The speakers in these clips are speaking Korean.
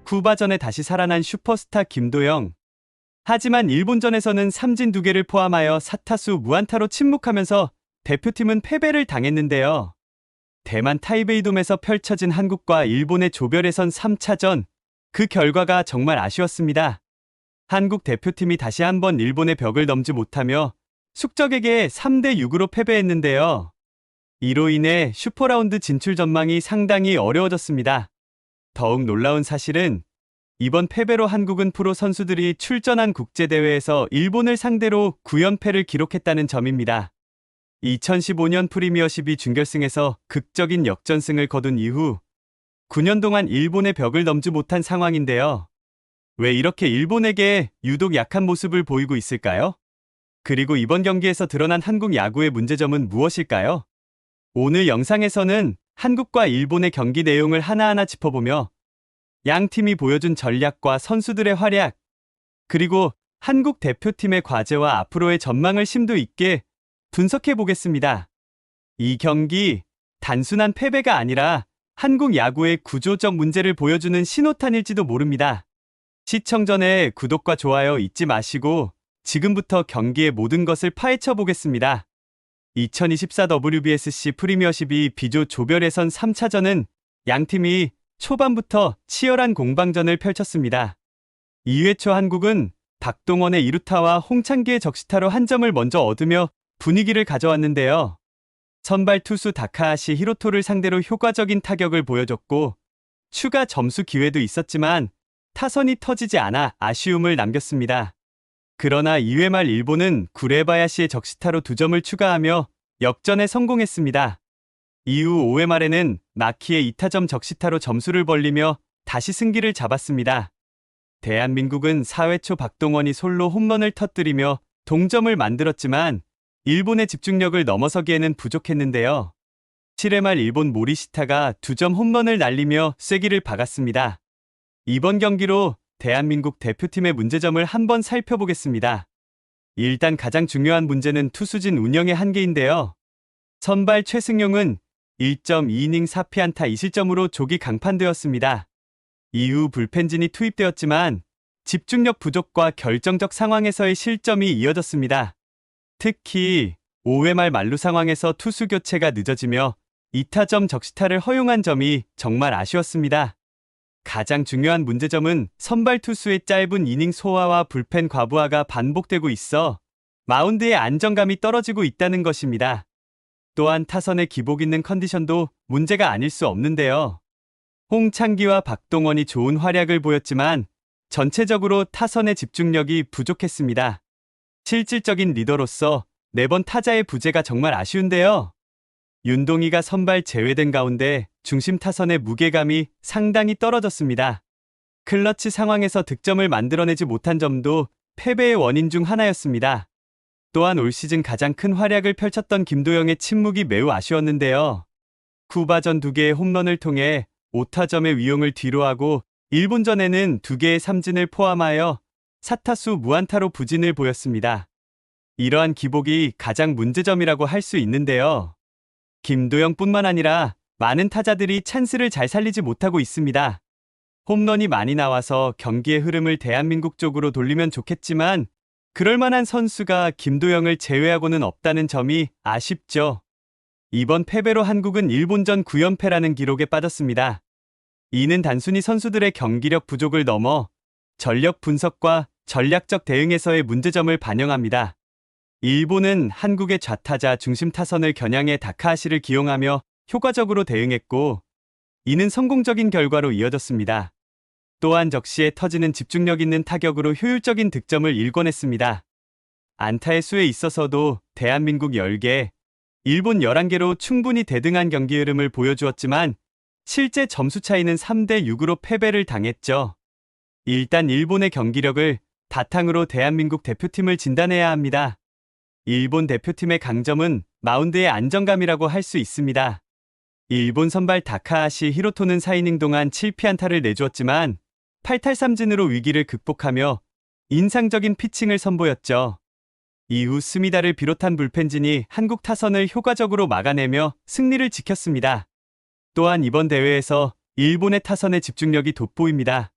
쿠바전에 다시 살아난 슈퍼스타 김도영. 하지만 일본전에서는 삼진 2개를 포함하여 4타수 무안타로 침묵하면서 대표팀은 패배를 당했는데요. 대만 타이베이돔에서 펼쳐진 한국과 일본의 조별 예선 3차전, 그 결과가 정말 아쉬웠습니다. 한국 대표팀이 다시 한번 일본의 벽을 넘지 못하며 숙적에게 3대6으로 패배했는데요. 이로 인해 슈퍼라운드 진출 전망이 상당히 어려워졌습니다. 더욱 놀라운 사실은 이번 패배로 한국은 프로 선수들이 출전한 국제대회에서 일본을 상대로 9연패를 기록했다는 점입니다. 2015년 프리미어 12 준결승에서 극적인 역전승을 거둔 이후 9년 동안 일본의 벽을 넘지 못한 상황인데요. 왜 이렇게 일본에게 유독 약한 모습을 보이고 있을까요? 그리고 이번 경기에서 드러난 한국 야구의 문제점은 무엇일까요? 오늘 영상에서는 한국과 일본의 경기 내용을 하나하나 짚어보며 양 팀이 보여준 전략과 선수들의 활약, 그리고 한국 대표팀의 과제와 앞으로의 전망을 심도 있게 분석해 보겠습니다. 이 경기, 단순한 패배가 아니라 한국 야구의 구조적 문제를 보여주는 신호탄일지도 모릅니다. 시청 전에 구독과 좋아요 잊지 마시고 지금부터 경기의 모든 것을 파헤쳐 보겠습니다. 2024 WBSC 프리미어 12 B조 조별 예선 3차전은 양팀이 초반부터 치열한 공방전을 펼쳤습니다. 2회 초 한국은 박동원의 2루타와 홍창기의 적시타로 한 점을 먼저 얻으며 분위기를 가져왔는데요. 선발 투수 다카하시 히로토를 상대로 효과적인 타격을 보여줬고 추가 점수 기회도 있었지만 타선이 터지지 않아 아쉬움을 남겼습니다. 그러나 2회 말 일본은 구레바야시의 적시타로 2점을 추가하며 역전에 성공했습니다. 이후 5회 말에는 마키의 2타점 적시타로 점수를 벌리며 다시 승기를 잡았습니다. 대한민국은 4회 초 박동원이 솔로 홈런을 터뜨리며 동점을 만들었지만 일본의 집중력을 넘어서기에는 부족했는데요. 7회 말 일본 모리시타가 2점 홈런을 날리며 쐐기를 박았습니다. 이번 경기로 대한민국 대표팀의 문제점을 한번 살펴보겠습니다. 일단 가장 중요한 문제는 투수진 운영의 한계인데요. 선발 최승용은 1.2이닝 4피안타 2실점으로 조기 강판되었습니다. 이후 불펜진이 투입되었지만 집중력 부족과 결정적 상황에서의 실점이 이어졌습니다. 특히 5회 말 만루 상황에서 투수 교체가 늦어지며 2타점 적시타를 허용한 점이 정말 아쉬웠습니다. 가장 중요한 문제점은 선발 투수의 짧은 이닝 소화와 불펜 과부하가 반복되고 있어 마운드의 안정감이 떨어지고 있다는 것입니다. 또한 타선의 기복 있는 컨디션도 문제가 아닐 수 없는데요. 홍창기와 박동원이 좋은 활약을 보였지만 전체적으로 타선의 집중력이 부족했습니다. 실질적인 리더로서 4번 타자의 부재가 정말 아쉬운데요. 윤동희가 선발 제외된 가운데 중심 타선의 무게감이 상당히 떨어졌습니다. 클러치 상황에서 득점을 만들어내지 못한 점도 패배의 원인 중 하나였습니다. 또한 올 시즌 가장 큰 활약을 펼쳤던 김도영의 침묵이 매우 아쉬웠는데요. 쿠바전 2개의 홈런을 통해 5타점의 위용을 뒤로하고 일본전에는 2개의 삼진을 포함하여 4타수 무안타로 부진을 보였습니다. 이러한 기복이 가장 문제점이라고 할 수 있는데요. 김도영뿐만 아니라 많은 타자들이 찬스를 잘 살리지 못하고 있습니다. 홈런이 많이 나와서 경기의 흐름을 대한민국 쪽으로 돌리면 좋겠지만 그럴 만한 선수가 김도영을 제외하고는 없다는 점이 아쉽죠. 이번 패배로 한국은 일본전 9연패라는 기록에 빠졌습니다. 이는 단순히 선수들의 경기력 부족을 넘어 전력 분석과 전략적 대응에서의 문제점을 반영합니다. 일본은 한국의 좌타자 중심 타선을 겨냥해 다카하시를 기용하며 효과적으로 대응했고 이는 성공적인 결과로 이어졌습니다. 또한 적시에 터지는 집중력 있는 타격으로 효율적인 득점을 일궈냈습니다. 안타의 수에 있어서도 대한민국 10개, 일본 11개로 충분히 대등한 경기 흐름을 보여주었지만 실제 점수 차이는 3대6으로 패배를 당했죠. 일단 일본의 경기력을 바탕으로 대한민국 대표팀을 진단해야 합니다. 일본 대표팀의 강점은 마운드의 안정감이라고 할 수 있습니다. 일본 선발 다카하시 히로토는 4이닝 동안 7피안타를 내주었지만 8탈삼진으로 위기를 극복하며 인상적인 피칭을 선보였죠. 이후 스미다를 비롯한 불펜진이 한국 타선을 효과적으로 막아내며 승리를 지켰습니다. 또한 이번 대회에서 일본의 타선의 집중력이 돋보입니다.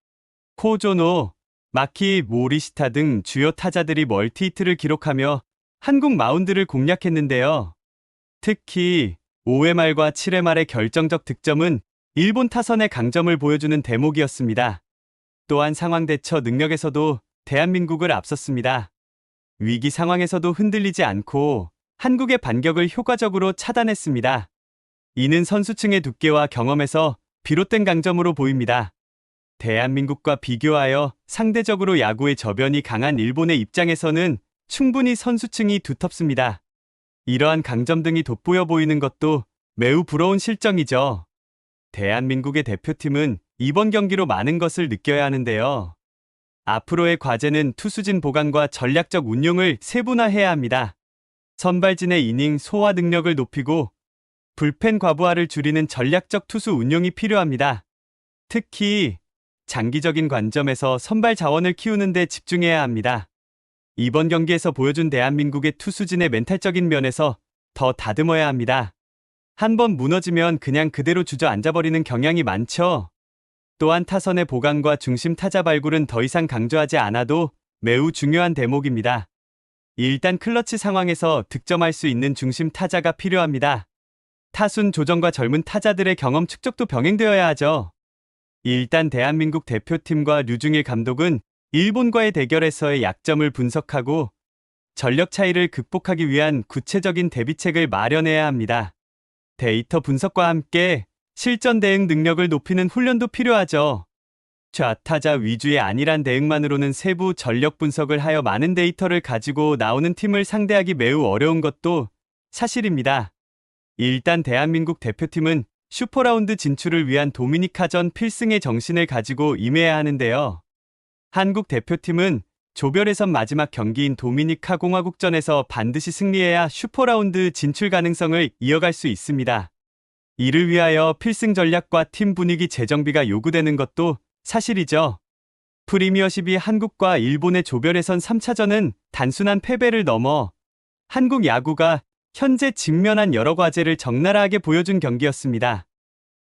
코조노, 마키 모리시타 등 주요 타자들이 멀티히트를 기록하며 한국 마운드를 공략했는데요. 특히 5회 말과 7회 말의 결정적 득점은 일본 타선의 강점을 보여주는 대목이었습니다. 또한 상황 대처 능력에서도 대한민국을 앞섰습니다. 위기 상황에서도 흔들리지 않고 한국의 반격을 효과적으로 차단했습니다. 이는 선수층의 두께와 경험에서 비롯된 강점으로 보입니다. 대한민국과 비교하여 상대적으로 야구의 저변이 강한 일본의 입장에서는 충분히 선수층이 두텁습니다. 이러한 강점 등이 돋보여 보이는 것도 매우 부러운 실정이죠. 대한민국의 대표팀은 이번 경기로 많은 것을 느껴야 하는데요. 앞으로의 과제는 투수진 보강과 전략적 운용을 세분화해야 합니다. 선발진의 이닝 소화 능력을 높이고 불펜 과부하를 줄이는 전략적 투수 운용이 필요합니다. 특히 장기적인 관점에서 선발 자원을 키우는 데 집중해야 합니다. 이번 경기에서 보여준 대한민국의 투수진의 멘탈적인 면에서 더 다듬어야 합니다. 한번 무너지면 그냥 그대로 주저앉아버리는 경향이 많죠. 또한 타선의 보강과 중심 타자 발굴은 더 이상 강조하지 않아도 매우 중요한 대목입니다. 일단 클러치 상황에서 득점할 수 있는 중심 타자가 필요합니다. 타순 조정과 젊은 타자들의 경험 축적도 병행되어야 하죠. 일단 대한민국 대표팀과 류중일 감독은 일본과의 대결에서의 약점을 분석하고 전력 차이를 극복하기 위한 구체적인 대비책을 마련해야 합니다. 데이터 분석과 함께 실전 대응 능력을 높이는 훈련도 필요하죠. 좌타자 위주의 안일한 대응만으로는 세부 전력 분석을 하여 많은 데이터를 가지고 나오는 팀을 상대하기 매우 어려운 것도 사실입니다. 일단 대한민국 대표팀은 슈퍼라운드 진출을 위한 도미니카전 필승의 정신을 가지고 임해야 하는데요. 한국 대표팀은 조별 예선 마지막 경기인 도미니카 공화국전에서 반드시 승리해야 슈퍼라운드 진출 가능성을 이어갈 수 있습니다. 이를 위하여 필승 전략과 팀 분위기 재정비가 요구되는 것도 사실이죠. 프리미어십이 한국과 일본의 조별 예선 3차전은 단순한 패배를 넘어 한국 야구가 현재 직면한 여러 과제를 적나라하게 보여준 경기였습니다.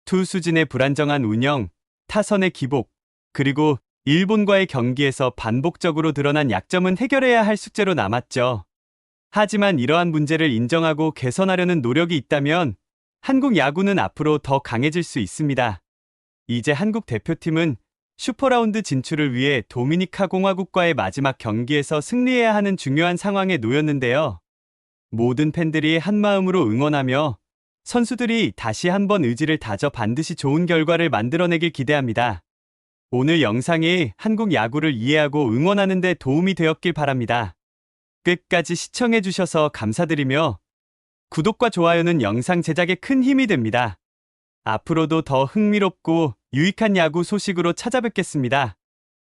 투수진의 불안정한 운영, 타선의 기복, 그리고 일본과의 경기에서 반복적으로 드러난 약점은 해결해야 할 숙제로 남았죠. 하지만 이러한 문제를 인정하고 개선하려는 노력이 있다면 한국 야구는 앞으로 더 강해질 수 있습니다. 이제 한국 대표팀은 슈퍼라운드 진출을 위해 도미니카 공화국과의 마지막 경기에서 승리해야 하는 중요한 상황에 놓였는데요. 모든 팬들이 한마음으로 응원하며 선수들이 다시 한번 의지를 다져 반드시 좋은 결과를 만들어내길 기대합니다. 오늘 영상이 한국 야구를 이해하고 응원하는 데 도움이 되었길 바랍니다. 끝까지 시청해주셔서 감사드리며 구독과 좋아요는 영상 제작에 큰 힘이 됩니다. 앞으로도 더 흥미롭고 유익한 야구 소식으로 찾아뵙겠습니다.